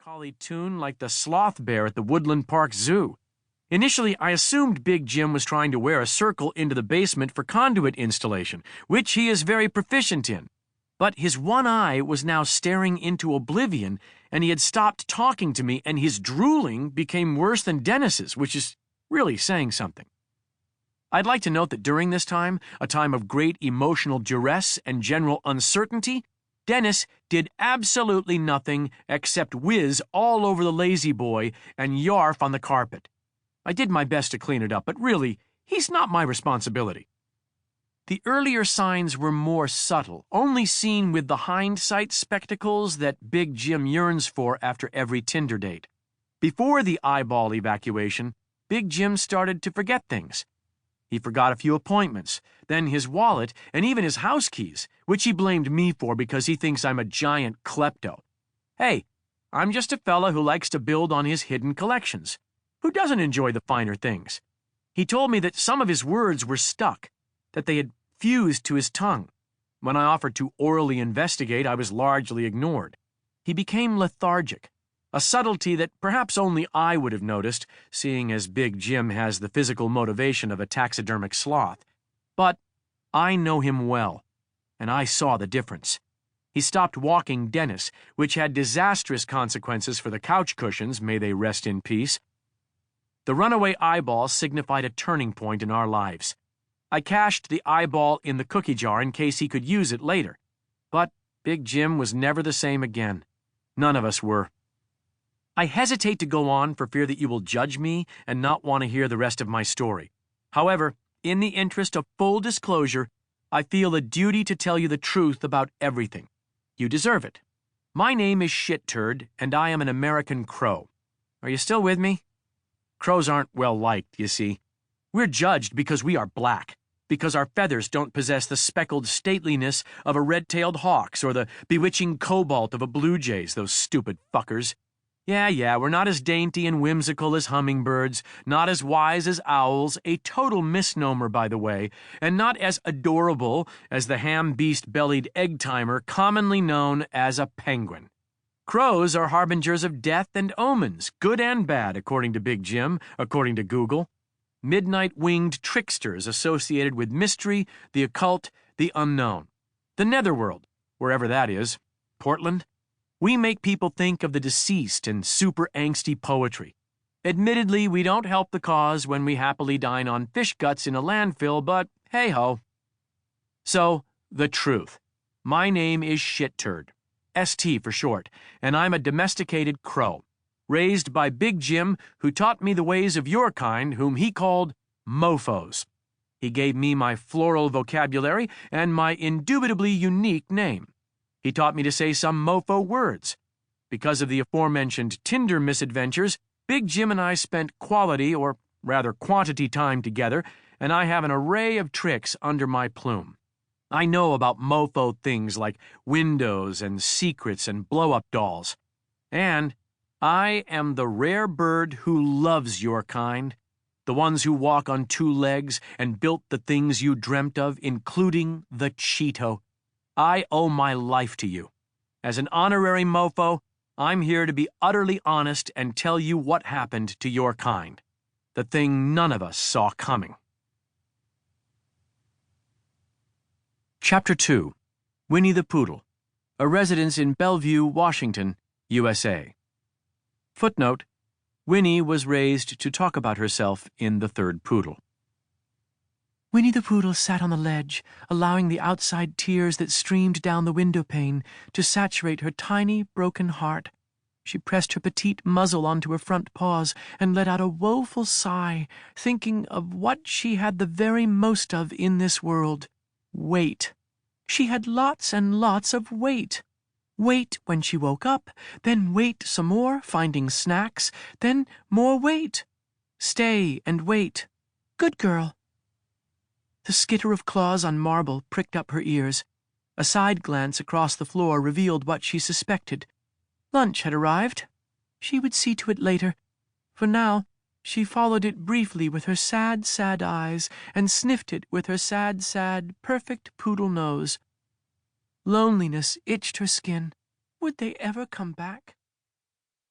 melancholy tune like the sloth bear at the Woodland Park Zoo. Initially, I assumed Big Jim was trying to wear a circle into the basement for conduit installation, which he is very proficient in. But his one eye was now staring into oblivion, and he had stopped talking to me, and his drooling became worse than Dennis's, which is really saying something. I'd like to note that during this time, a time of great emotional duress and general uncertainty, Dennis did absolutely nothing except whiz all over the lazy boy and yarf on the carpet. I did my best to clean it up, but really, he's not my responsibility. The earlier signs were more subtle, only seen with the hindsight spectacles that Big Jim yearns for after every Tinder date. Before the eyeball evacuation, Big Jim started to forget things. He forgot a few appointments, then his wallet, and even his house keys, which he blamed me for because he thinks I'm a giant klepto. Hey, I'm just a fella who likes to build on his hidden collections. Who doesn't enjoy the finer things? He told me that some of his words were stuck, that they had fused to his tongue. When I offered to orally investigate, I was largely ignored. He became lethargic, a subtlety that perhaps only I would have noticed, seeing as Big Jim has the physical motivation of a taxidermic sloth. But I know him well, and I saw the difference. He stopped walking Dennis, which had disastrous consequences for the couch cushions, may they rest in peace. The runaway eyeball signified a turning point in our lives. I cached the eyeball in the cookie jar in case he could use it later. But Big Jim was never the same again. None of us were. I hesitate to go on for fear that you will judge me and not want to hear the rest of my story. However, in the interest of full disclosure, I feel a duty to tell you the truth about everything. You deserve it. My name is Shit-Turd, and I am an American crow. Are you still with me? Crows aren't well liked, you see. We're judged because we are black, because our feathers don't possess the speckled stateliness of a red-tailed hawk's or the bewitching cobalt of a blue jay's, those stupid fuckers. Yeah, we're not as dainty and whimsical as hummingbirds, not as wise as owls, a total misnomer, by the way, and not as adorable as the ham-beast-bellied egg-timer commonly known as a penguin. Crows are harbingers of death and omens, good and bad, according to Big Jim, according to Google. Midnight-winged tricksters associated with mystery, the occult, the unknown. The netherworld, wherever that is. Portland? We make people think of the deceased in super angsty poetry. Admittedly, we don't help the cause when we happily dine on fish guts in a landfill, but hey-ho. So, the truth. My name is Shit-Turd, ST for short, and I'm a domesticated crow, raised by Big Jim, who taught me the ways of your kind, whom he called mofos. He gave me my floral vocabulary and my indubitably unique name. He taught me to say some mofo words. Because of the aforementioned Tinder misadventures, Big Jim and I spent quality, or rather quantity time together, and I have an array of tricks under my plume. I know about mofo things like windows and secrets and blow-up dolls. And I am the rare bird who loves your kind, the ones who walk on two legs and built the things you dreamt of, including the Cheeto. I owe my life to you. As an honorary mofo, I'm here to be utterly honest and tell you what happened to your kind. The thing none of us saw coming. Chapter 2. Winnie the Poodle. A residence in Bellevue, Washington, USA. Footnote: Winnie was raised to talk about herself in the third poodle. Winnie the Poodle sat on the ledge, allowing the outside tears that streamed down the window pane to saturate her tiny, broken heart. She pressed her petite muzzle onto her front paws and let out a woeful sigh, thinking of what she had the very most of in this world: weight. She had lots and lots of weight. Wait when she woke up, then wait some more, finding snacks, then more weight. Stay and wait. Good girl. The skitter of claws on marble pricked up her ears. A side glance across the floor revealed what she suspected. Lunch had arrived. She would see to it later. For now, she followed it briefly with her sad, sad eyes and sniffed it with her sad, sad, perfect poodle nose. Loneliness itched her skin. Would they ever come back?